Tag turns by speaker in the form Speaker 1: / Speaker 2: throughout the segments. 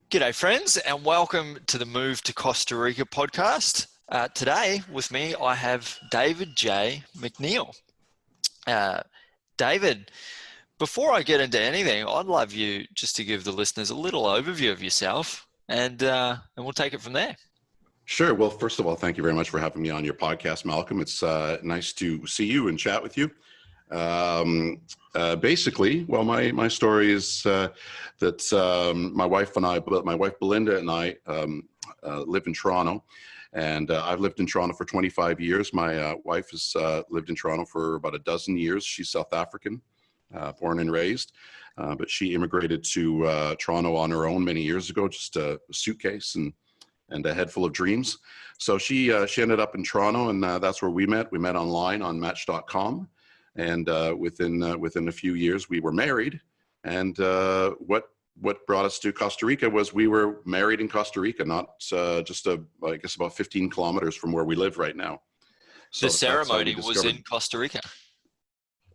Speaker 1: G'day, friends, and welcome to the Move to Costa Rica podcast. Today, with me, I have David J. MacNeil. David, before I get into anything, I'd love you just to give the listeners a little overview of yourself, and we'll take it from there.
Speaker 2: Sure. Well, first of all, thank you very much for having me on your podcast, Malcolm. It's nice to see you and chat with you. My story is that my wife Belinda and I live in Toronto, and I've lived in Toronto for 25 years. My wife has lived in Toronto for about a dozen years. She's South African, born and raised, but she immigrated to Toronto on her own many years ago, just a suitcase and a head full of dreams. So she ended up in Toronto, and that's where we met. We met online on Match.com. And within a few years, we were married. And what brought us to Costa Rica was we were married in Costa Rica, not just I guess about 15 kilometers from where we live right now. So
Speaker 1: the ceremony was in Costa Rica.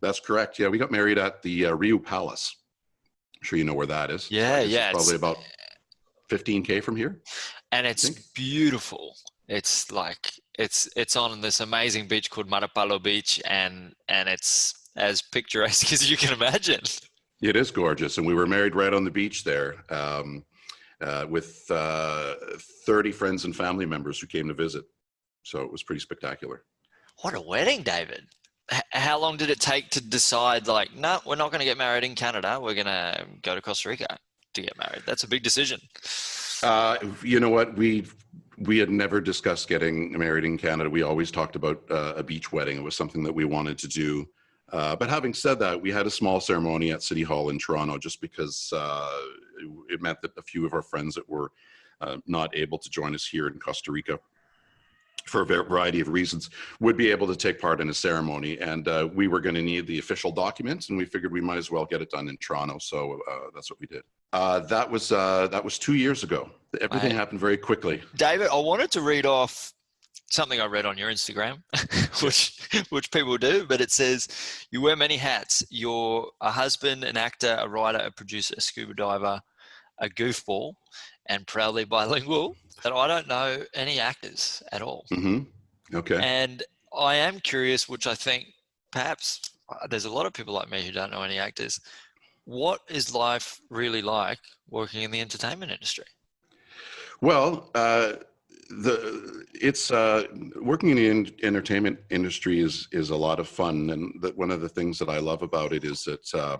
Speaker 2: That's correct. Yeah, we got married at the Rio Palace. I'm sure you know where that is.
Speaker 1: Yeah,
Speaker 2: It's probably about 15K from here.
Speaker 1: And it's beautiful. It's like it's on this amazing beach called Marapalo Beach, and it's as picturesque as you can imagine.
Speaker 2: It is gorgeous, and we were married right on the beach there, with 30 friends and family members who came to visit. So it was pretty spectacular.
Speaker 1: What a wedding, David! How long did it take to decide? Like, no, we're not going to get married in Canada. We're going to go to Costa Rica to get married. That's a big decision.
Speaker 2: You know what? We had never discussed getting married in Canada. We always talked about a beach wedding. It was something that we wanted to do. But having said that, we had a small ceremony at City Hall in Toronto just because it meant that a few of our friends that were not able to join us here in Costa Rica for a variety of reasons would be able to take part in a ceremony. And we were going to need the official documents, and we figured we might as well get it done in Toronto. So that's what we did. That was 2 years ago. Everything happened very quickly.
Speaker 1: David, I wanted to read off something I read on your Instagram, which people do, but it says, you wear many hats. You're a husband, an actor, a writer, a producer, a scuba diver, a goofball, and proudly bilingual. That I don't know any actors at all.
Speaker 2: Mm-hmm. Okay.
Speaker 1: And I am curious, which I think perhaps there's a lot of people like me who don't know any actors. What is life really like working in the entertainment industry?
Speaker 2: Well, working in the entertainment industry is a lot of fun, and one of the things that I love about it is that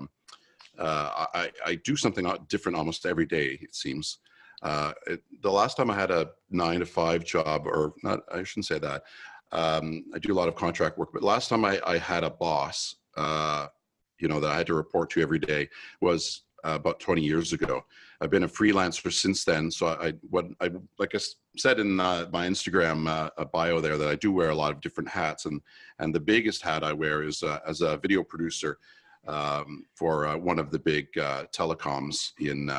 Speaker 2: I do something different almost every day. It seems. The last time I had a 9-to-5 job, or not, I shouldn't say that. I do a lot of contract work, but last time I had a boss, that I had to report to every day was about 20 years ago. I've been a freelancer since then. So like I said in my Instagram bio there, that I do wear a lot of different hats, and the biggest hat I wear is as a video producer for one of the big telecoms in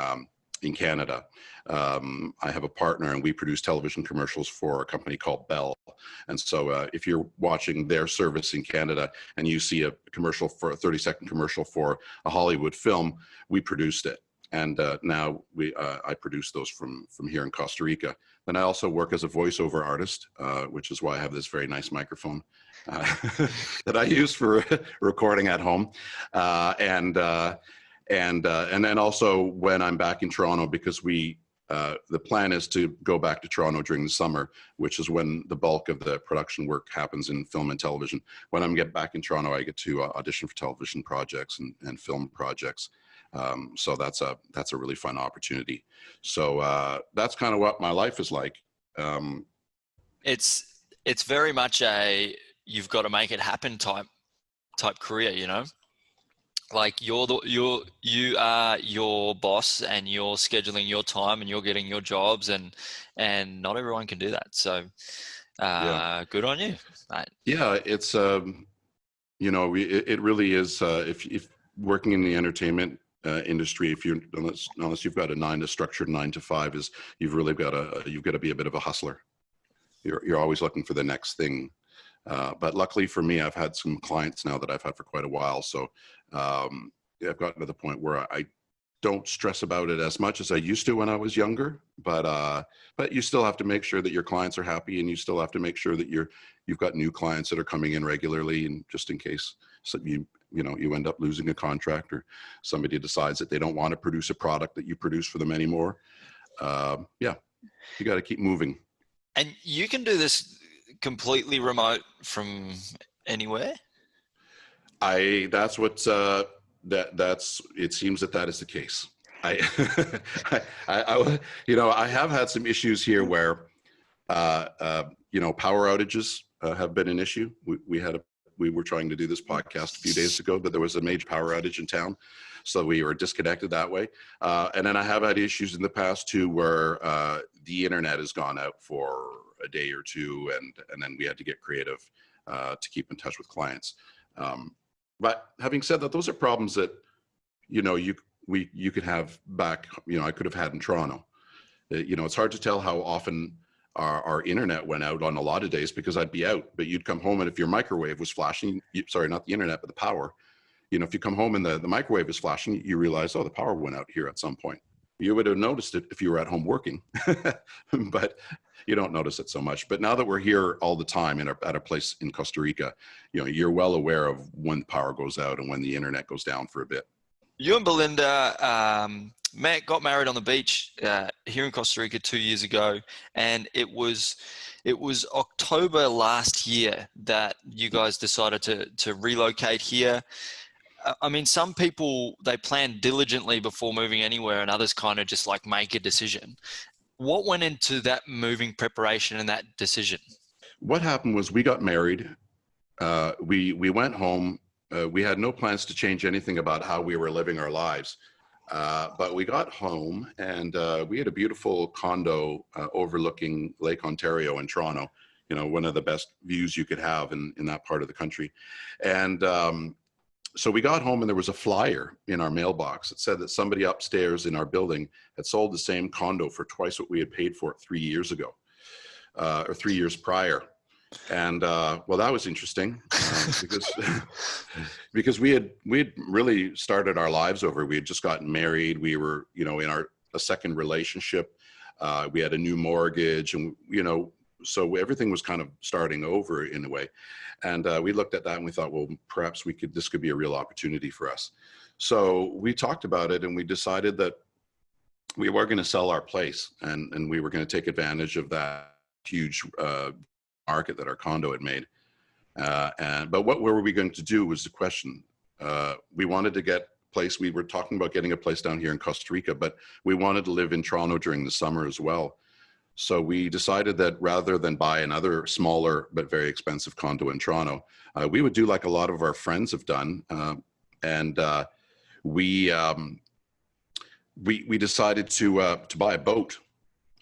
Speaker 2: Canada. I have a partner, and we produce television commercials for a company called Bell. And so if you're watching their service in Canada and you see a commercial for a 30-second commercial for a Hollywood film, we produced it. And now I produce those from here in Costa Rica. Then I also work as a voiceover artist, which is why I have this very nice microphone that I use for recording at home. And then also when I'm back in Toronto, because the plan is to go back to Toronto during the summer, which is when the bulk of the production work happens in film and television. When I get back in Toronto, I get to audition for television projects and film projects. So that's a really fun opportunity. So that's kind of what my life is like.
Speaker 1: It's very much a you've got to make it happen type career, Like you are your boss, and you're scheduling your time, and you're getting your jobs, and not everyone can do that. So good on you, mate.
Speaker 2: Yeah, it's it really is. If working in the entertainment industry, unless you've got a structured 9-to-5, you've really got to be a bit of a hustler. You're always looking for the next thing. But luckily for me, I've had some clients now that I've had for quite a while. So I've gotten to the point where don't stress about it as much as I used to when I was younger, but you still have to make sure that your clients are happy, and you still have to make sure that you've got new clients that are coming in regularly, and just in case you end up losing a contract, or somebody decides that they don't want to produce a product that you produce for them anymore. Yeah, you got to keep moving.
Speaker 1: And you can do this completely remote from anywhere?
Speaker 2: That's what it seems that is the case. I, I have had some issues here where, power outages have been an issue. We were trying to do this podcast a few days ago, but there was a major power outage in town, so we were disconnected that way. And then I have had issues in the past too, where the internet has gone out for a day or two, and then we had to get creative to keep in touch with clients. But having said that, those are problems that you could have back. I could have had in Toronto. It's hard to tell how often our internet went out on a lot of days, because I'd be out, but you'd come home, and if your microwave was flashing, sorry, not the internet, but the power, if you come home and the microwave is flashing, you realize, oh, the power went out here at some point. You would have noticed it if you were at home working, but you don't notice it so much. But now that we're here all the time at a place in Costa Rica, you're well aware of when the power goes out and when the internet goes down for a bit.
Speaker 1: You and Belinda got married on the beach here in Costa Rica 2 years ago, and it was October last year that you guys decided to relocate here. I mean, some people, they plan diligently before moving anywhere, and others kind of just like make a decision. What went into that moving preparation and that decision?
Speaker 2: What happened was we got married. We went home. We had no plans to change anything about how we were living our lives. But we got home, and we had a beautiful condo overlooking Lake Ontario in Toronto, one of the best views you could have in that part of the country. And so we got home, and there was a flyer in our mailbox that said that somebody upstairs in our building had sold the same condo for twice what we had paid for it 3 years ago, or 3 years prior. And well, that was interesting because we had really started our lives over. We had just gotten married. We were, in a second relationship. We had a new mortgage, and so everything was kind of starting over in a way. And we looked at that and we thought, well, perhaps this could be a real opportunity for us. So we talked about it, and we decided that we were going to sell our place, and we were going to take advantage of that huge market that our condo had made. But what were we going to do was the question. We wanted to get a place. We were talking about getting a place down here in Costa Rica, but we wanted to live in Toronto during the summer as well. So we decided that rather than buy another smaller but very expensive condo in Toronto, we would do like a lot of our friends have done, and we decided to buy a boat,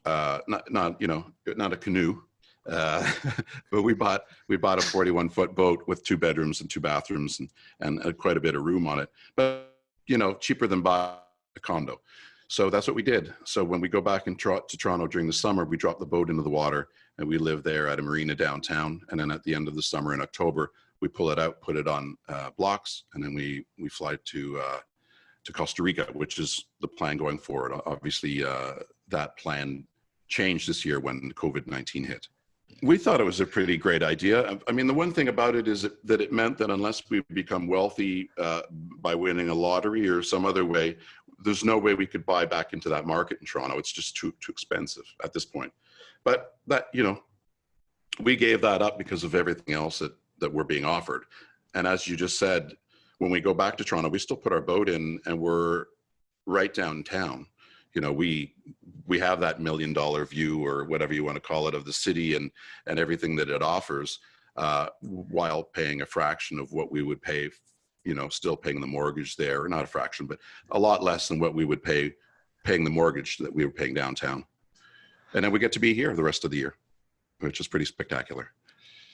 Speaker 2: not a canoe, but we bought a 41-foot boat with 2 bedrooms and 2 bathrooms and quite a bit of room on it, but cheaper than buy a condo. So that's what we did. So when we go back to Toronto during the summer, we drop the boat into the water, and we live there at a marina downtown. And then at the end of the summer in October, we pull it out, put it on blocks, and then we fly to Costa Rica, which is the plan going forward. Obviously, that plan changed this year when COVID-19 hit. We thought it was a pretty great idea. I mean, the one thing about it is that it meant that unless we become wealthy by winning a lottery or some other way, there's no way we could buy back into that market in Toronto. It's just too expensive at this point. But that, we gave that up because of everything else that we're being offered. And as you just said, when we go back to Toronto, we still put our boat in, and we're right downtown. We have that $1 million view, or whatever you want to call it, of the city and everything that it offers, while paying a fraction of what we would pay, still paying the mortgage there, or not a fraction, but a lot less than what we would pay paying the mortgage that we were paying downtown. And then we get to be here the rest of the year, which is pretty spectacular.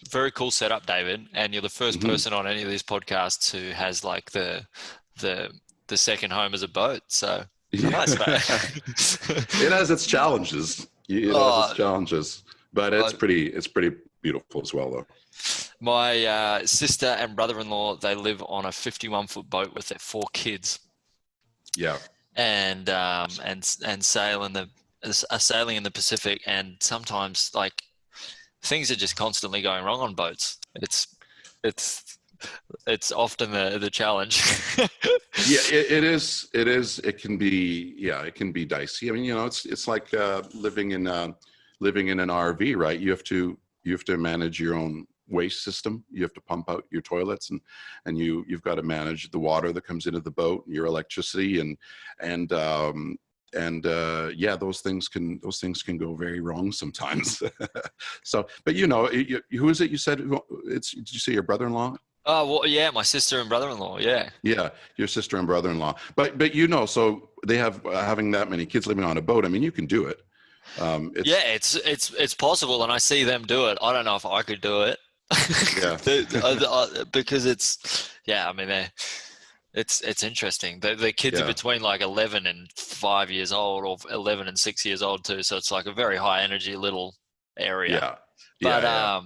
Speaker 1: Very cool setup, David. And you're the first person on any of these podcasts who has like the second home as a boat. So nice, mate.
Speaker 2: It has its challenges. But it's pretty beautiful as well, though.
Speaker 1: My sister and brother-in-law, they live on a 51-foot boat with their 4 kids.
Speaker 2: Yeah.
Speaker 1: and sailing in the Pacific, and sometimes like things are just constantly going wrong on boats. It's it's often the challenge.
Speaker 2: Yeah, it is. It is. It can be. Yeah, it can be dicey. I mean, it's like living in an RV, right? You have to manage your own waste system. You have to pump out your toilets, and you've got to manage the water that comes into the boat, your electricity, and yeah, those things can go very wrong sometimes. So, but who is it? You said did you say your brother-in-law?
Speaker 1: Oh, well, yeah, my sister and brother-in-law. Yeah.
Speaker 2: Yeah, your sister and brother-in-law. But so they have having that many kids living on a boat. I mean, you can do it.
Speaker 1: Yeah,
Speaker 2: It's
Speaker 1: it's possible, and I see them do it. I don't know if I could do it.
Speaker 2: yeah,
Speaker 1: Because I mean, it's interesting. The kids are
Speaker 2: yeah,
Speaker 1: between like 11 and 5 years old, or 11 and 6 years old too. So it's like a very high energy little area.
Speaker 2: yeah,
Speaker 1: But
Speaker 2: yeah.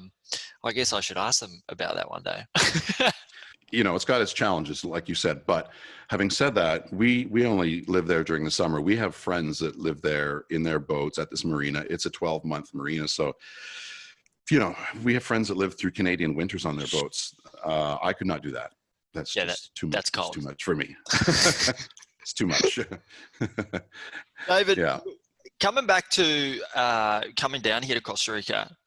Speaker 1: I guess I should ask them about that one day.
Speaker 2: It's got its challenges, like you said. But having said that, we only live there during the summer. We have friends that live there in their boats at this marina. It's a 12-month marina, so we have friends that live through Canadian winters on their boats. I could not do that. That's
Speaker 1: Yeah,
Speaker 2: just too much.
Speaker 1: that's
Speaker 2: It's
Speaker 1: cold.
Speaker 2: too much for me. It's too much.
Speaker 1: David,
Speaker 2: Yeah.
Speaker 1: coming back to coming down here to Costa Rica,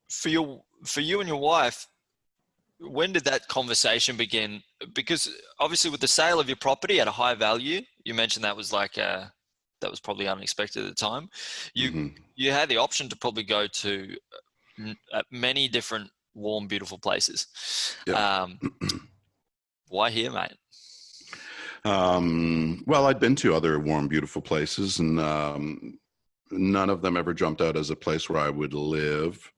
Speaker 1: for you and your wife, when did that conversation begin? Because obviously with the sale of your property at a high value, you mentioned that was like that was probably unexpected at the time. You
Speaker 2: hmm
Speaker 1: you had the option to probably go to many different warm, beautiful places.
Speaker 2: Yep.
Speaker 1: Why here, mate?
Speaker 2: Well, I'd been to other warm, beautiful places, and none of them ever jumped out as a place where I would live.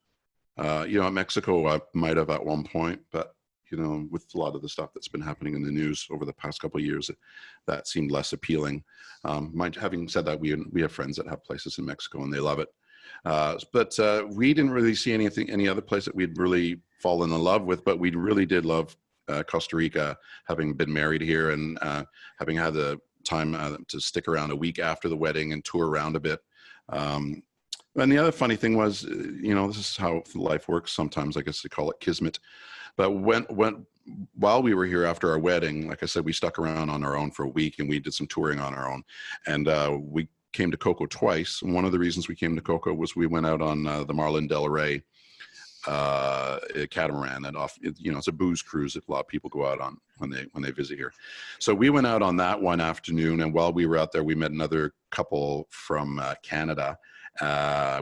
Speaker 2: Mexico, I might have at one point, but with a lot of the stuff that's been happening in the news over the past couple of years, that seemed less appealing. Having said that, we have friends that have places in Mexico and they love it. But we didn't really see any other place that we'd really fallen in love with, but we really did love Costa Rica, having been married here and having had the time to stick around a week after the wedding and tour around a bit. And the other funny thing was, this is how life works sometimes. I guess they call it kismet. But while we were here after our wedding, like I said, we stuck around on our own for a week and we did some touring on our own. And we came to Coco twice. And one of the reasons we came to Coco was we went out on the Marlin Del Rey catamaran, and it's a booze cruise that a lot of people go out on when they visit here. So we went out on that one afternoon, and while we were out there, we met another couple from Canada.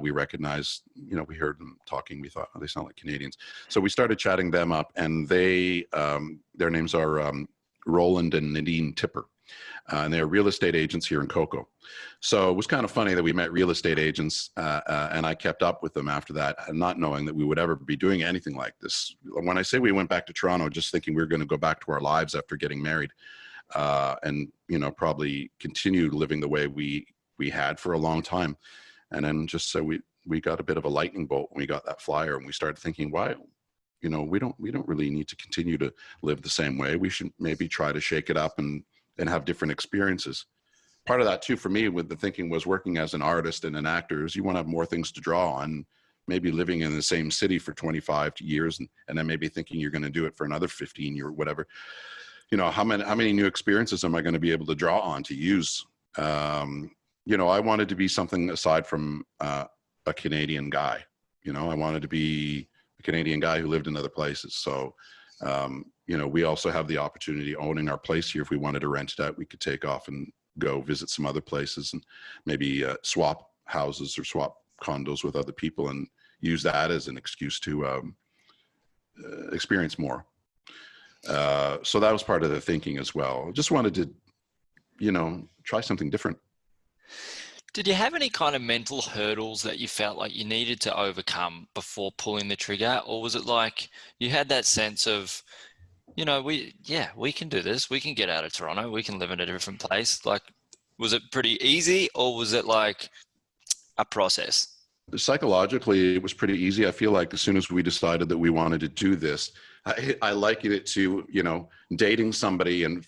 Speaker 2: We recognized, we heard them talking. We thought, oh, they sound like Canadians. So we started chatting them up, and their names are Roland and Nadine Tipper. And they're real estate agents here in Coco. So it was kind of funny that we met real estate agents, and I kept up with them after that, not knowing that we would ever be doing anything like this. When I say we went back to Toronto, just thinking we were going to go back to our lives after getting married, and probably continue living the way we had for a long time. And then just so we got a bit of a lightning bolt when we got that flyer, and we started thinking, why? We don't really need to continue to live the same way. We should maybe try to shake it up and have different experiences. Part of that too, for me, with the thinking was working as an artist and an actor is you want to have more things to draw on. Maybe living in the same city for 25 years and then maybe thinking you're going to do it for another 15 years, whatever. How many new experiences am I going to be able to draw on to use? I wanted to be something aside from a Canadian guy. I wanted to be a Canadian guy who lived in other places. So we also have the opportunity owning our place here. If we wanted to rent it out, we could take off and go visit some other places and maybe swap houses or swap condos with other people and use that as an excuse to experience more. So that was part of the thinking as well. Just wanted to, try something different.
Speaker 1: Did you have any kind of mental hurdles that you felt like you needed to overcome before pulling the trigger? Or was it like you had that sense of, we can do this. We can get out of Toronto. We can live in a different place. Like, was it pretty easy or was it like a process?
Speaker 2: Psychologically, it was pretty easy. I feel like as soon as we decided that we wanted to do this, I likened it to, dating somebody and,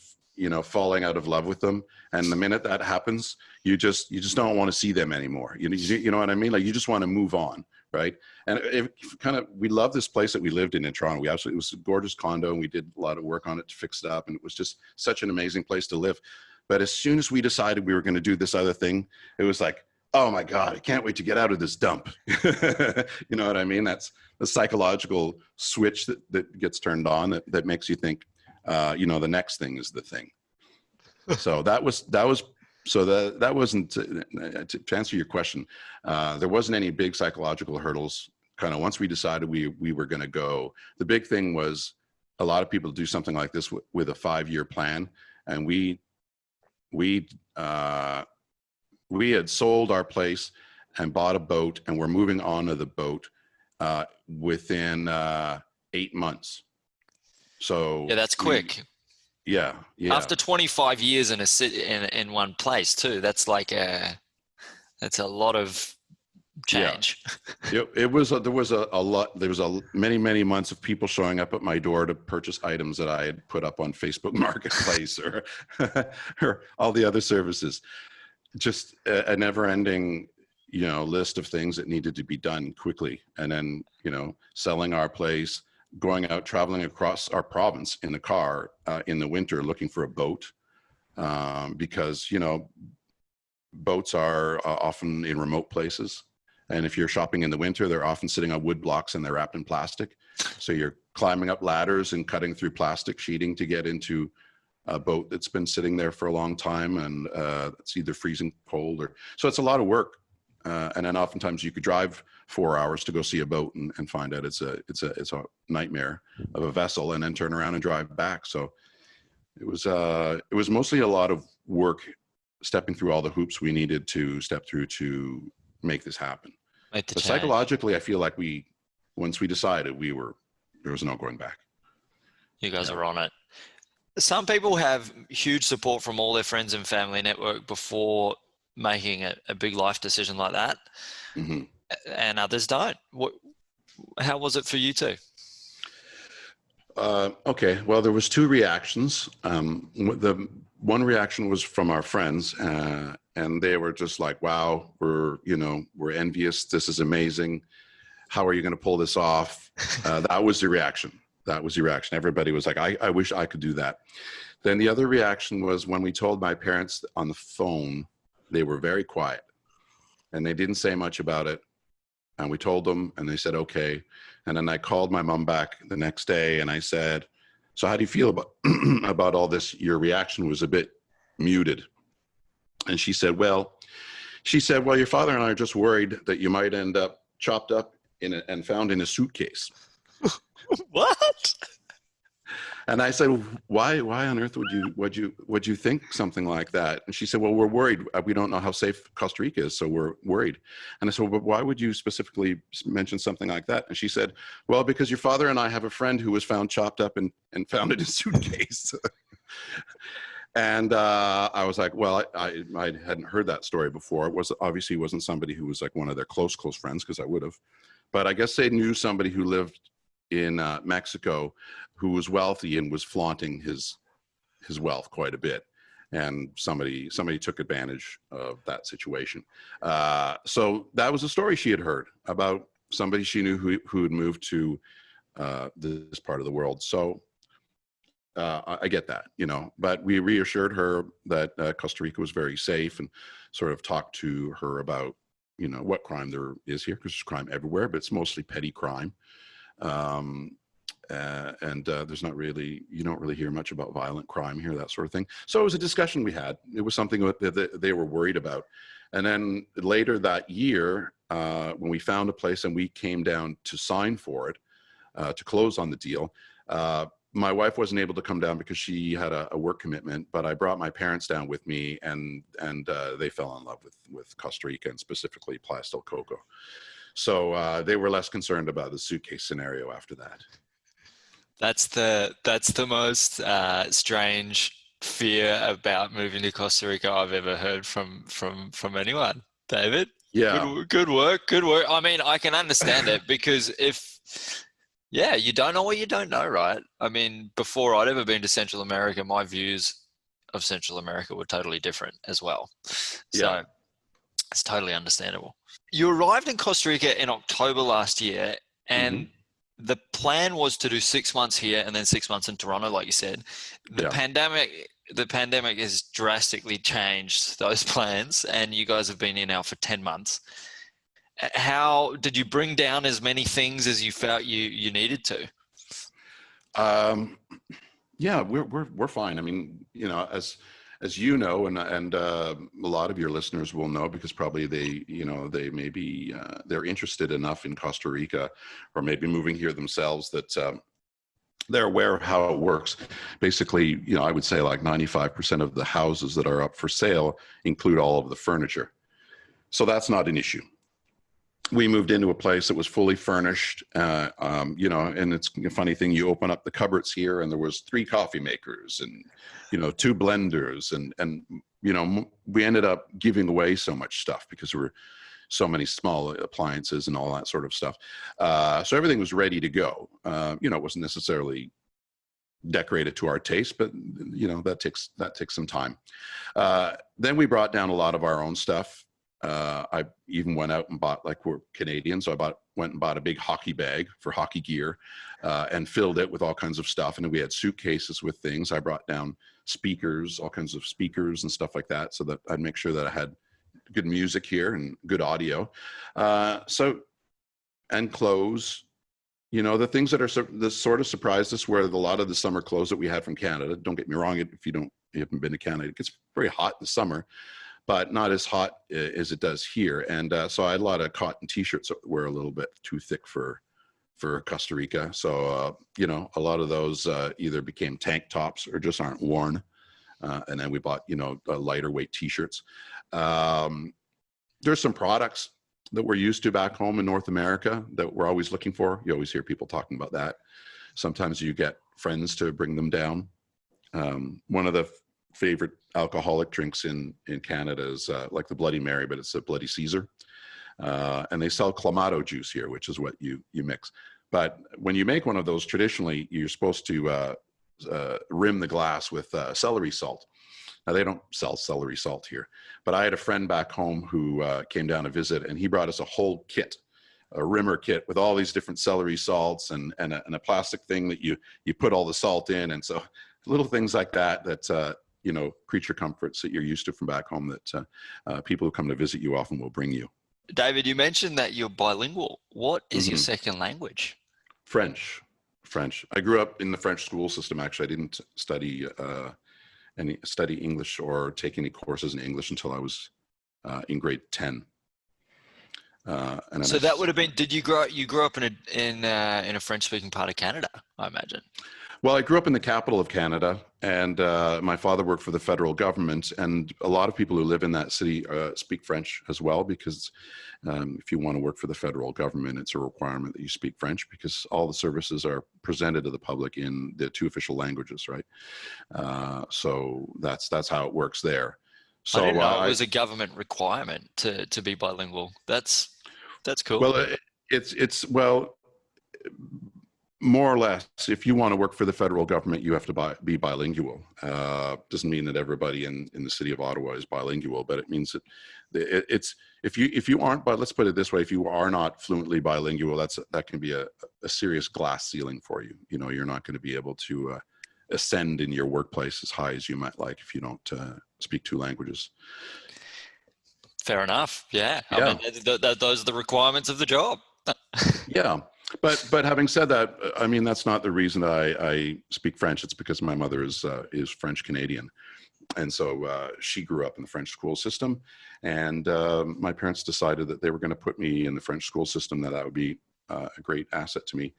Speaker 2: falling out of love with them. And the minute that happens, you just don't want to see them anymore. You know what I mean? Like, you just want to move on. Right. And we love this place that we lived in Toronto. It was a gorgeous condo, and we did a lot of work on it to fix it up. And it was just such an amazing place to live. But as soon as we decided we were going to do this other thing, it was like, oh my God, I can't wait to get out of this dump. You know what I mean? That's the psychological switch that gets turned on that makes you think, the next thing is the thing. So that wasn't, to answer your question, there wasn't any big psychological hurdles. Kind of once we decided we were going to go, the big thing was a lot of people do something like this with a 5-year plan. And we had sold our place and bought a boat, and we're moving on to the boat within 8 months. So
Speaker 1: yeah, that's quick.
Speaker 2: Yeah.
Speaker 1: After 25 years in one place too, that's a lot of change.
Speaker 2: Yeah. There was many months of people showing up at my door to purchase items that I had put up on Facebook Marketplace or or all the other services. Just a never-ending, list of things that needed to be done quickly, and then selling our place, going out, traveling across our province in the car in the winter looking for a boat, because boats are often in remote places, and if you're shopping in the winter, they're often sitting on wood blocks and they're wrapped in plastic. So you're climbing up ladders and cutting through plastic sheeting to get into a boat that's been sitting there for a long time, and it's either freezing cold so it's a lot of work. And then oftentimes you could drive 4 hours to go see a boat and find out it's a nightmare of a vessel, and then turn around and drive back. So it was mostly a lot of work, stepping through all the hoops we needed to step through to make this happen. But psychologically, I feel like once we decided, there was no going back.
Speaker 1: You guys are on it. Some people have huge support from all their friends and family network before making a big life decision like that. Mm-hmm. And others don't. How was it for you two?
Speaker 2: Okay. Well, there was 2 reactions. The one reaction was from our friends, and they were just like, wow, we're envious. This is amazing. How are you going to pull this off? That was the reaction. Everybody was like, I wish I could do that. Then the other reaction was when we told my parents on the phone. They were very quiet, and they didn't say much about it. And we told them, and they said, okay. And then I called my mom back the next day, and I said, so how do you feel about all this? Your reaction was a bit muted. And she said, well, your father and I are just worried that you might end up chopped up and found in a suitcase.
Speaker 1: What?
Speaker 2: And I said, why on earth would you think something like that? And she said, well, we're worried. We don't know how safe Costa Rica is, so we're worried. And I said, well, but why would you specifically mention something like that? And she said, well, because your father and I have a friend who was found chopped up and found in a suitcase. And I was like, well, I hadn't heard that story before. It wasn't somebody who was like one of their close friends, because I would have. But I guess they knew somebody who lived in Mexico who was wealthy and was flaunting his wealth quite a bit. And somebody took advantage of that situation. So that was a story she had heard about somebody she knew who had moved to this part of the world. So I get that, but we reassured her that Costa Rica was very safe, and sort of talked to her about, what crime there is here, because there's crime everywhere, but it's mostly petty crime. And there's not really, you don't really hear much about violent crime here, that sort of thing. So it was a discussion we had. It was something that they were worried about. And then later that year, when we found a place and we came down to sign for it, to close on the deal, my wife wasn't able to come down because she had a work commitment, but I brought my parents down with me, and they fell in love with Costa Rica, and specifically Playa del Coco. So they were less concerned about the suitcase scenario after that.
Speaker 1: That's the most strange fear about moving to Costa Rica I've ever heard from anyone, David.
Speaker 2: Yeah.
Speaker 1: Good work. I mean, I can understand it, because you don't know what you don't know, right? I mean, before I'd ever been to Central America, my views of Central America were totally different as well. So
Speaker 2: Yeah.
Speaker 1: it's totally understandable. You arrived in Costa Rica in October last year,
Speaker 2: Hmm.
Speaker 1: and the plan was to do 6 months here and then 6 months in Toronto, like you said. The
Speaker 2: Yeah.
Speaker 1: pandemic has drastically changed those plans, and you guys have been here now for 10 months. How did you bring down as many things as you felt you needed to?
Speaker 2: Um, yeah, we're fine. I mean, as you know, and a lot of your listeners will know, because probably they may be they're interested enough in Costa Rica, or maybe moving here themselves, that they're aware of how it works. Basically, I would say like 95% of the houses that are up for sale include all of the furniture, so that's not an issue. We moved into a place that was fully furnished, and it's a funny thing. You open up the cupboards here, and there was 3 coffee makers and, 2 blenders, and we ended up giving away so much stuff because there were so many small appliances and all that sort of stuff. So everything was ready to go. It wasn't necessarily decorated to our taste, but that takes some time. Then we brought down a lot of our own stuff. I even went out and bought, like, we're Canadian, so went and bought a big hockey bag for hockey gear, and filled it with all kinds of stuff. And then we had suitcases with things. I brought down speakers, all kinds of speakers and stuff like that, so that I'd make sure that I had good music here and good audio. And clothes. The things that sort of surprised us were a lot of the summer clothes that we had from Canada. Don't get me wrong, if you haven't been to Canada, it gets very hot in the summer, but not as hot as it does here. And so I had a lot of cotton T-shirts that were a little bit too thick for Costa Rica. So, a lot of those either became tank tops or just aren't worn. And then we bought, lighter weight T-shirts. There's some products that we're used to back home in North America that we're always looking for. You always hear people talking about that. Sometimes you get friends to bring them down. One of the favorite alcoholic drinks in Canada is like the Bloody Mary, but it's a Bloody Caesar. And they sell Clamato juice here, which is what you mix. But when you make one of those, traditionally, you're supposed to rim the glass with celery salt. Now, they don't sell celery salt here, but I had a friend back home who came down to visit, and he brought us a whole kit, a rimmer kit with all these different celery salts and a plastic thing that you put all the salt in. And so little things like that, creature comforts that you're used to from back home, that people who come to visit you often will bring you.
Speaker 1: David, you mentioned that you're bilingual. What is your
Speaker 2: Mhm.
Speaker 1: second language?
Speaker 2: French. I grew up in the French school system. Actually, I didn't study English or take any courses in English until I was in grade 10. And then
Speaker 1: So that would have been. Did you grew up in a French-speaking part of Canada, I imagine?
Speaker 2: Well, I grew up in the capital of Canada, and my father worked for the federal government. And a lot of people who live in that city speak French as well, because if you want to work for the federal government, it's a requirement that you speak French, because all the services are presented to the public in the 2 official languages, right? So that's how it works there. So
Speaker 1: I didn't know it was a government requirement to be bilingual. That's cool.
Speaker 2: Well, well, more or less, if you want to work for the federal government, you have to be bilingual. Doesn't mean that everybody in the city of Ottawa is bilingual, but it means that it's if you aren't, but let's put it this way: if you are not fluently bilingual, that can be a serious glass ceiling for you. You're not going to be able to ascend in your workplace as high as you might like if you don't speak 2 languages.
Speaker 1: Fair enough. Yeah.
Speaker 2: Yeah.
Speaker 1: I mean, those are the requirements of the job.
Speaker 2: Yeah. But having said that, I mean, that's not the reason I speak French. It's because my mother is French Canadian. And so she grew up in the French school system. And my parents decided that they were going to put me in the French school system, that would be a great asset to me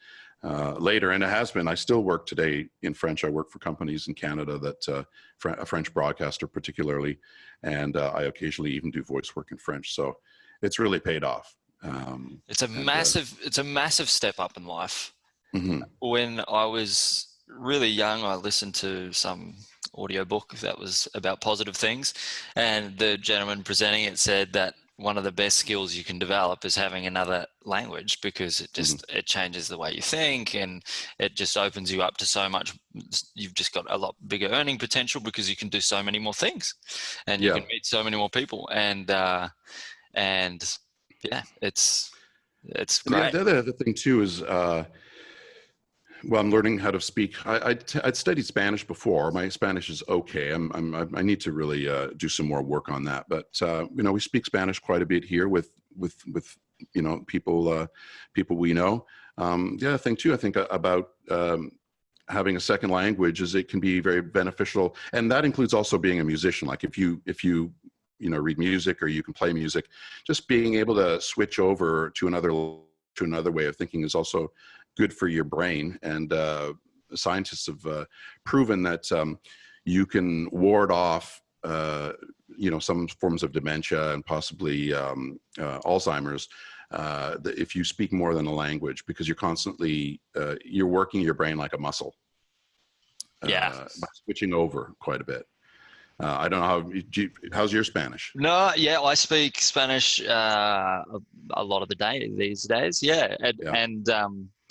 Speaker 2: later. And it has been. I still work today in French. I work for companies in Canada that a French broadcaster particularly, and I occasionally even do voice work in French. So it's really paid off.
Speaker 1: It's a massive step up in life.
Speaker 2: Mm-hmm.
Speaker 1: When I was really young, I listened to some audiobook that was about positive things, and the gentleman presenting it said that one of the best skills you can develop is having another language, because it just
Speaker 2: Mm-hmm.
Speaker 1: it changes the way you think, and it just opens you up to so much. You've just got a lot bigger earning potential because you can do so many more things, and you
Speaker 2: Yeah.
Speaker 1: can meet so many more people, and yeah, it's
Speaker 2: And
Speaker 1: great.
Speaker 2: the other thing too is, well, I'm learning how to speak. I'd studied Spanish before. My Spanish is okay. I need to really do some more work on that. But you know, we speak Spanish quite a bit here with you know, people we know. The other thing too, I think about having a second language is it can be very beneficial, and that includes also being a musician. Like if you you know, read music or you can play music, just being able to switch over to another way of thinking is also good for your brain. And scientists have proven that you can ward off you know, some forms of dementia and possibly Alzheimer's if you speak more than a language, because you're constantly you're working your brain like a muscle
Speaker 1: Yeah.
Speaker 2: by switching over quite a bit. I don't know how's your Spanish?
Speaker 1: No, yeah, I speak Spanish a lot of the day these days. Yeah,
Speaker 2: Yeah.
Speaker 1: and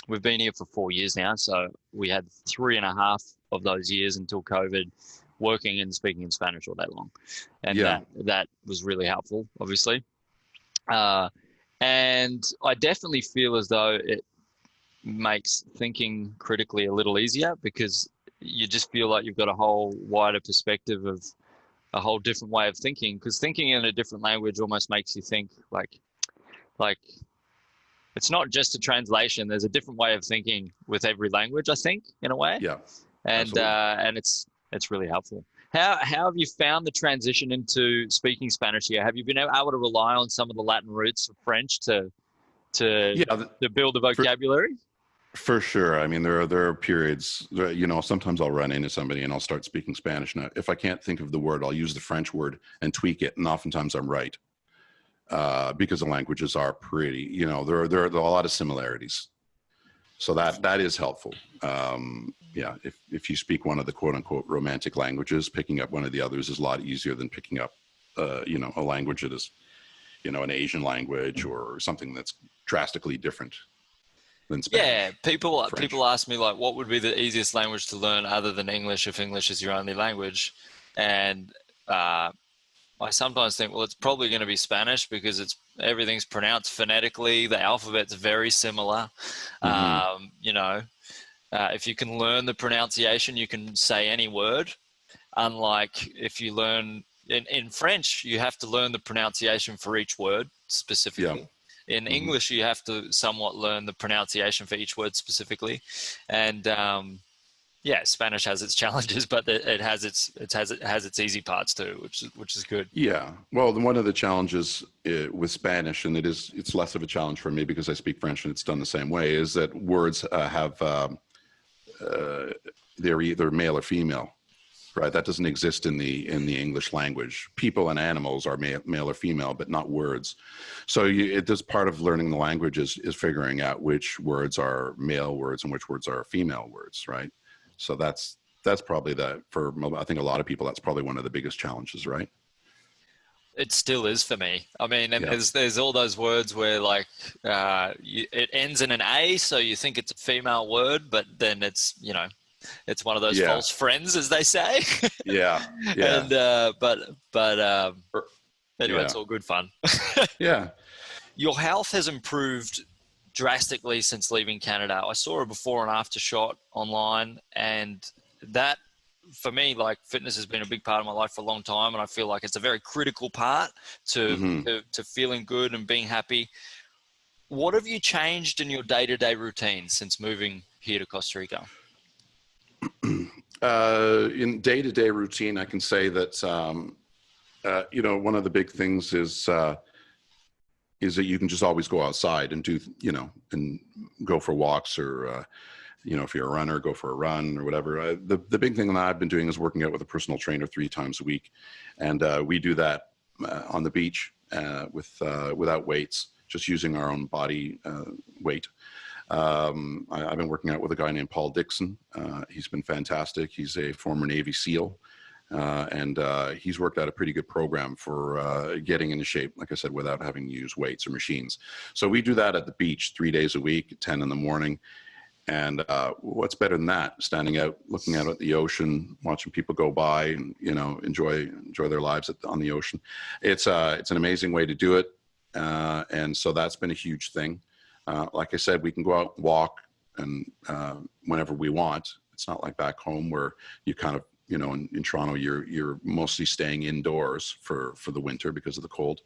Speaker 1: we've been here for 4 years now, so we had 3.5 of those years until COVID, working and speaking in Spanish all day long, and
Speaker 2: Yeah.
Speaker 1: that was really helpful, obviously. Uh, and I definitely feel as though it makes thinking critically a little easier, because you just feel like you've got a whole wider perspective of a whole different way of thinking, because thinking in a different language almost makes you think like it's not just a translation. There's a different way of thinking with every language, I think, in a way,
Speaker 2: Yeah. Absolutely.
Speaker 1: and it's really helpful. How have you found the transition into speaking Spanish here? Have you been able to rely on some of the Latin roots of French to
Speaker 2: Yeah.
Speaker 1: to build a
Speaker 2: For
Speaker 1: vocabulary?
Speaker 2: For sure. I mean, there are periods, you know, sometimes I'll run into somebody and I'll start speaking Spanish. Now, if I can't think of the word, I'll use the French word and tweak it. And oftentimes I'm right because the languages are pretty, you know, there are a lot of similarities. So that is helpful. Yeah, if you speak one of the quote unquote romantic languages, picking up one of the others is a lot easier than picking up, you know, a language that is, you know, an Asian language or something that's drastically different than
Speaker 1: Yeah,
Speaker 2: Spanish, French.
Speaker 1: people ask me like, what would be the easiest language to learn other than English if English is your only language? And uh, I sometimes think, well, it's probably going to be Spanish, because everything's pronounced phonetically. The alphabet's very similar.
Speaker 2: Hmm.
Speaker 1: You know, if you can learn the pronunciation, you can say any word. Unlike if you learn in French, you have to learn the pronunciation for each word
Speaker 2: Yeah.
Speaker 1: specifically. In
Speaker 2: Hmm.
Speaker 1: English, you have to somewhat learn the pronunciation for each word specifically. And yeah, Spanish has its challenges, but it has its easy parts too, which is good.
Speaker 2: Yeah. Well, one of the challenges with Spanish, and it's less of a challenge for me because I speak French and it's done the same way, is that words have they're either male or female, right? That doesn't exist in the English language. People and animals are male or female, but not words. So it is part of learning the language is figuring out which words are male words and which words are female words, right? So that's probably for I think a lot of people, that's probably one of the biggest challenges, right?
Speaker 1: It still is for me. I mean, and
Speaker 2: Yeah.
Speaker 1: there's all those words where like it ends in an A, so you think it's a female word, but then it's one of those
Speaker 2: Yeah.
Speaker 1: false friends, as they say.
Speaker 2: Yeah. Yeah.
Speaker 1: And but
Speaker 2: Er,
Speaker 1: anyway, it's
Speaker 2: Yeah.
Speaker 1: all good fun.
Speaker 2: Yeah.
Speaker 1: Your health has improved drastically since leaving Canada. I saw a before and after shot online, and that for me, like, fitness has been a big part of my life for a long time, and I feel like it's a very critical part to
Speaker 2: Hmm.
Speaker 1: to feeling good and being happy. What have you changed in your day-to-day routine since moving here to Costa Rica?
Speaker 2: In day-to-day routine, I can say that you know, one of the big things is that you can just always go outside and do, you know, and go for walks or you know, if you're a runner, go for a run or whatever. The big thing that I've been doing is working out with a personal trainer 3 times a week, and we do that on the beach without weights, just using our own body weight. I've been working out with a guy named Paul Dixon. He's been fantastic. He's a former Navy SEAL. And he's worked out a pretty good program for getting into shape, like I said, without having to use weights or machines. So we do that at the beach 3 days a week at 10 in the morning. And what's better than that? Standing out, looking out at the ocean, watching people go by, and enjoy their lives on the ocean. It's an amazing way to do it, and so that's been a huge thing. Like I said, we can go out and walk, and whenever we want. It's not like back home where you kind of in Toronto you're mostly staying indoors for the winter because of the cold.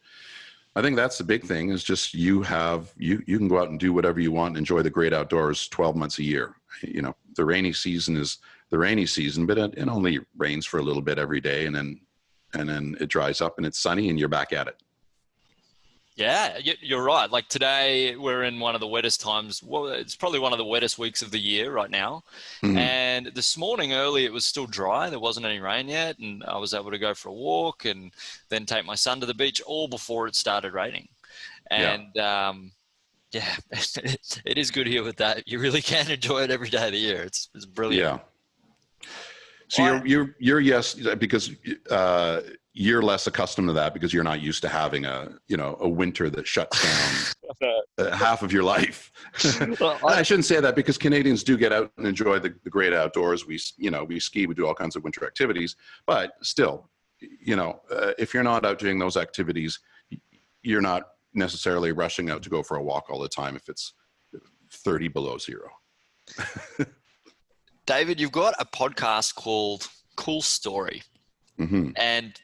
Speaker 2: I think that's the big thing is just you can go out and do whatever you want, enjoy the great outdoors 12 months a year. The rainy season is the rainy season, but it only rains for a little bit every day, and then it dries up and it's sunny and you're back at it.
Speaker 1: Yeah, you're right. Like today, we're in one of the wettest times. Well, it's probably one of the wettest weeks of the year right now.
Speaker 2: Mm-hmm.
Speaker 1: And this morning early, it was still dry. There wasn't any rain yet. And I was able to go for a walk and then take my son to the beach all before it started raining. And yeah, it is good here with that. You really can enjoy it every day of the year. It's brilliant.
Speaker 2: Yeah. So you're yes, because you're less accustomed to that because you're not used to having a winter that shuts down half of your life. Well, I shouldn't say that because Canadians do get out and enjoy the great outdoors. We ski, we do all kinds of winter activities, but still, if you're not out doing those activities, you're not necessarily rushing out to go for a walk all the time if it's 30 below zero.
Speaker 1: David, you've got a podcast called Cool Story.
Speaker 2: Mm-hmm.
Speaker 1: And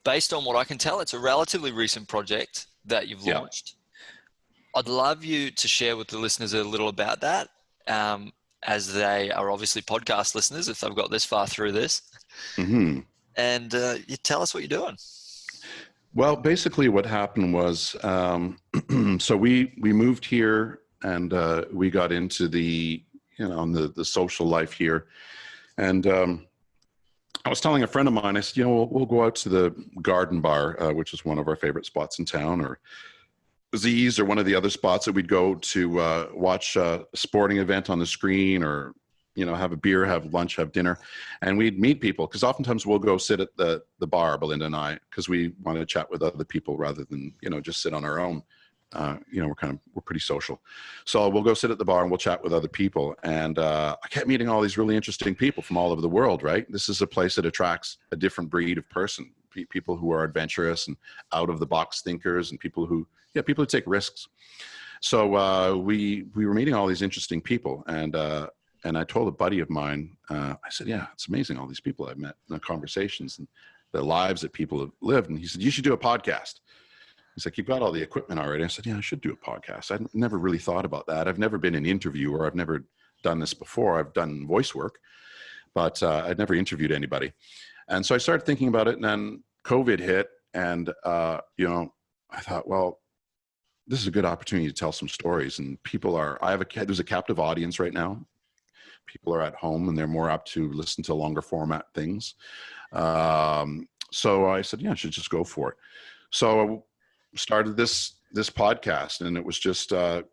Speaker 1: based on what I can tell, it's a relatively recent project that you've launched. I'd love you to share with the listeners a little about that, as they are obviously podcast listeners if they've got this far through this.
Speaker 2: Mm-hmm.
Speaker 1: And you tell us what you're doing.
Speaker 2: Well, basically what happened was, so we moved here and we got into the social life here. And I was telling a friend of mine, I said, we'll go out to the Garden Bar, which is one of our favorite spots in town, or Z's, or one of the other spots that we'd go to watch a sporting event on the screen, or have a beer, have lunch, have dinner, and we'd meet people, because oftentimes we'll go sit at the bar, Belinda and I, because we want to chat with other people rather than just sit on our own. We're pretty social. So we'll go sit at the bar and we'll chat with other people. And I kept meeting all these really interesting people from all over the world, right? This is a place that attracts a different breed of person, people who are adventurous and out of the box thinkers, and people who take risks. So we were meeting all these interesting people. And I told a buddy of mine, I said, yeah, it's amazing, all these people I've met in the conversations and the lives that people have lived. And he said, you should do a podcast. He's like, you've got all the equipment already. I said, yeah, I should do a podcast. I've never really thought about that. I've never been an interviewer. I've never done this before. I've done voice work, but I'd never interviewed anybody. And so I started thinking about it, and then COVID hit, and I thought, well, this is a good opportunity to tell some stories. And there's a captive audience right now. People are at home and they're more apt to listen to longer format things. So I said, yeah, I should just go for it. So started this podcast, and it was just the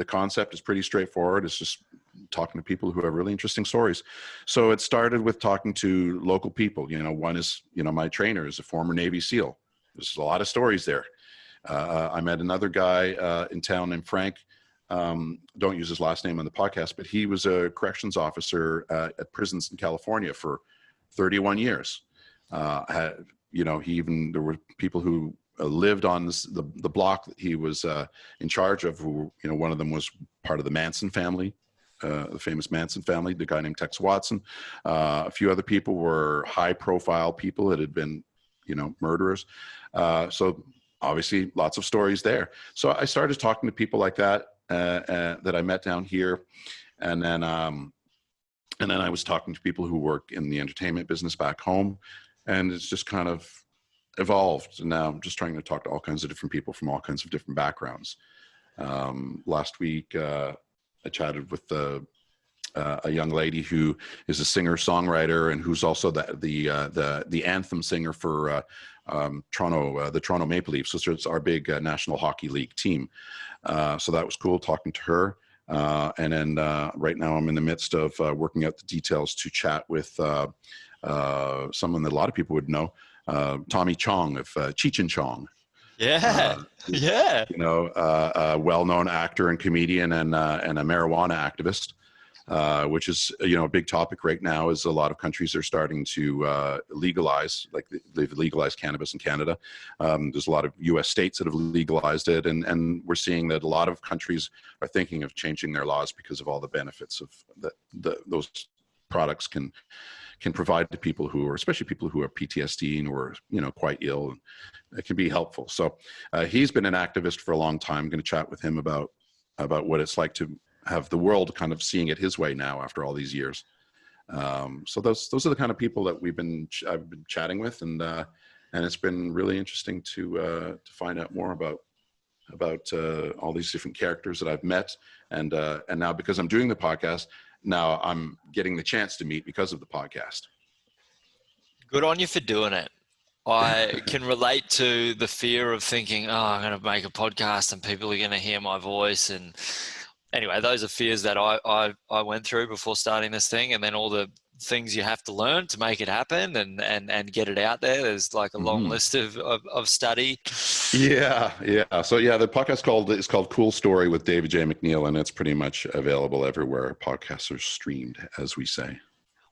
Speaker 2: concept is pretty straightforward. It's just talking to people who have really interesting stories. So it started with talking to local people. One is my trainer is a former Navy SEAL. There's a lot of stories there. I met another guy in town named Frank. Don't use his last name on the podcast, but he was a corrections officer at prisons in California for 31 years. There were people who lived on the block that he was in charge of, who, one of them was part of the Manson family, the famous Manson family, the guy named Tex Watson. A few other people were high profile people that had been, murderers. So obviously lots of stories there. So I started talking to people like that, that I met down here. And then I was talking to people who work in the entertainment business back home. And it's just kind of evolved. And now I'm just trying to talk to all kinds of different people from all kinds of different backgrounds. Last week, I chatted with a young lady who is a singer-songwriter and who's also the anthem singer for Toronto, the Toronto Maple Leafs. So it's our big National Hockey League team. So that was cool talking to her. And then right now I'm in the midst of working out the details to chat with someone that a lot of people would know, Tommy Chong of Cheech and Chong.
Speaker 1: Yeah. Yeah.
Speaker 2: A well-known actor and comedian and a marijuana activist, which is, a big topic right now. Is a lot of countries are starting to legalize, like they've legalized cannabis in Canada. There's a lot of U.S. states that have legalized it, and we're seeing that a lot of countries are thinking of changing their laws because of all the benefits of those products can provide to people who are, especially people who are PTSD or quite ill. It can be helpful. So he's been an activist for a long time. I'm going to chat with him about what it's like to have the world kind of seeing it his way now after all these years. So those are the kind of people that I've been chatting with, and it's been really interesting to find out more about all these different characters that I've met, and now because I'm doing the podcast, now I'm getting the chance to meet because of the podcast.
Speaker 1: Good on you for doing it. I can relate to the fear of thinking, I'm going to make a podcast and people are going to hear my voice. And anyway, those are fears that I went through before starting this thing, and then all the things you have to learn to make it happen and get it out there. There's like a long list of study.
Speaker 2: Yeah. So the podcast is called Cool Story with David J. MacNeil, and it's pretty much available everywhere podcasts are streamed, as we say.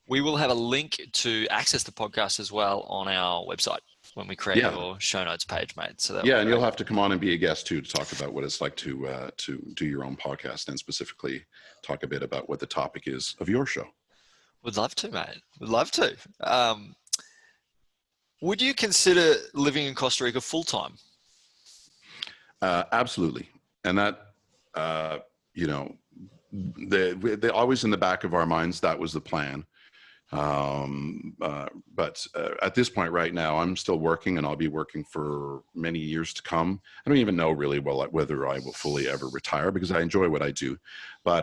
Speaker 1: We will have a link to access the podcast as well on our website when we create your show notes page, mate. So
Speaker 2: and you'll have to come on and be a guest too, to talk about what it's like to do your own podcast, and specifically talk a bit about what the topic is of your show.
Speaker 1: Would love to, mate. Would love to. Would you consider living in Costa Rica full time?
Speaker 2: Absolutely. And that, they always in the back of our minds, that was the plan. But at this point right now, I'm still working, and I'll be working for many years to come. I don't even know really well whether I will fully ever retire, because I enjoy what I do. But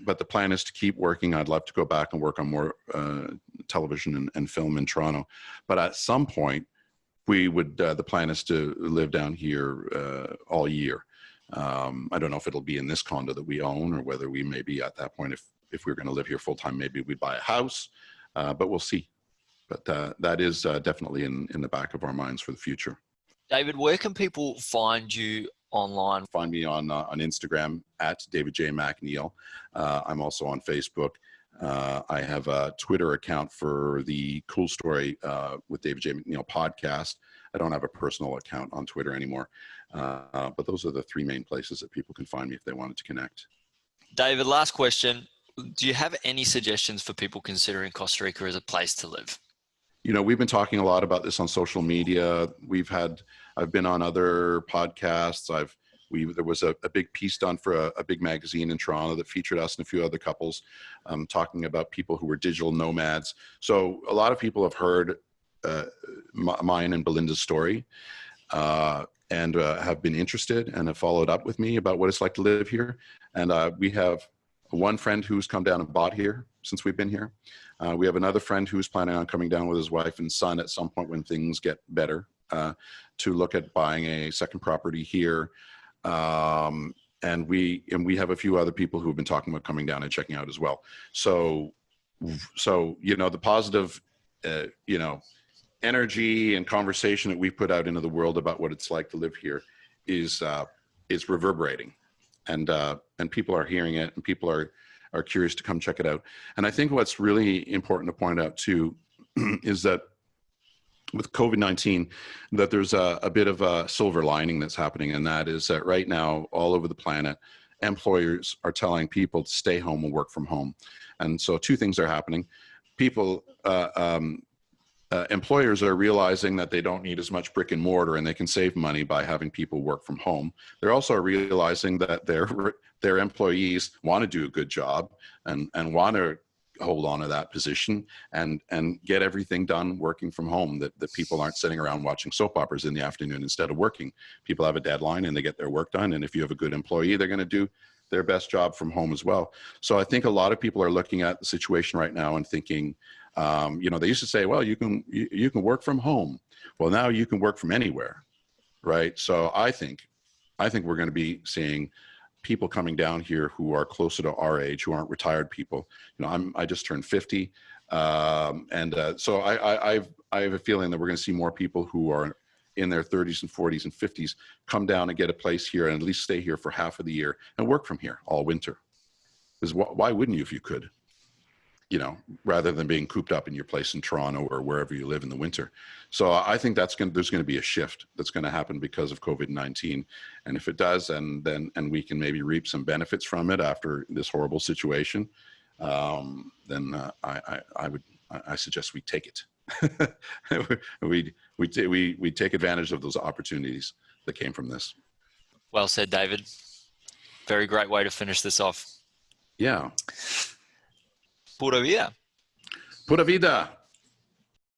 Speaker 2: the plan is to keep working. I'd love to go back and work on more television and film in Toronto. But at some point, the plan is to live down here all year. I don't know if it'll be in this condo that we own, or whether we may be at that point, if we're going to live here full time, maybe we buy a house. But we'll see. But that is definitely in the back of our minds for the future.
Speaker 1: David, where can people find you online?
Speaker 2: Find me on Instagram at David J. MacNeil. I'm also on Facebook. I have a Twitter account for the Cool Story with David J. MacNeil podcast. I don't have a personal account on Twitter anymore. But those are the three main places that people can find me if they wanted to connect.
Speaker 1: David, last question. Do you have any suggestions for people considering Costa Rica as a place to live?
Speaker 2: We've been talking a lot about this on social media. I've been on other podcasts. There was a big piece done for a big magazine in Toronto that featured us and a few other couples talking about people who were digital nomads. So a lot of people have heard mine and Belinda's story and have been interested and have followed up with me about what it's like to live here. And we have one friend who's come down and bought here since we've been here. We have another friend who's planning on coming down with his wife and son at some point when things get better to look at buying a second property here. And we have a few other people who have been talking about coming down and checking out as well. So the positive, energy and conversation that we put out into the world about what it's like to live here is reverberating. And people are hearing it, and people are curious to come check it out. And I think what's really important to point out too is that with COVID-19, that there's a bit of a silver lining that's happening, and that is that right now, all over the planet, employers are telling people to stay home and work from home. And so two things are happening. Employers are realizing that they don't need as much brick and mortar, and they can save money by having people work from home. They're also realizing that their employees want to do a good job and want to hold on to that position and get everything done working from home, that people aren't sitting around watching soap operas in the afternoon instead of working. People have a deadline and they get their work done. And if you have a good employee, they're going to do their best job from home as well. So I think a lot of people are looking at the situation right now and thinking, they used to say, well, you can work from home. Well, now you can work from anywhere, right? So I think we're going to be seeing people coming down here who are closer to our age, who aren't retired people. You know, I just turned 50. So I have a feeling that we're going to see more people who are in their 30s and 40s and 50s come down and get a place here and at least stay here for half of the year and work from here all winter. Because why wouldn't you if you could? You know, rather than being cooped up in your place in Toronto or wherever you live in the winter. So I think there's going to be a shift that's going to happen because of COVID-19. And if it does, and we can maybe reap some benefits from it after this horrible situation, then I suggest we take it. we take advantage of those opportunities that came from this.
Speaker 1: Well said, David. Very great way to finish this off.
Speaker 2: Yeah.
Speaker 1: Pura vida.
Speaker 2: Pura vida.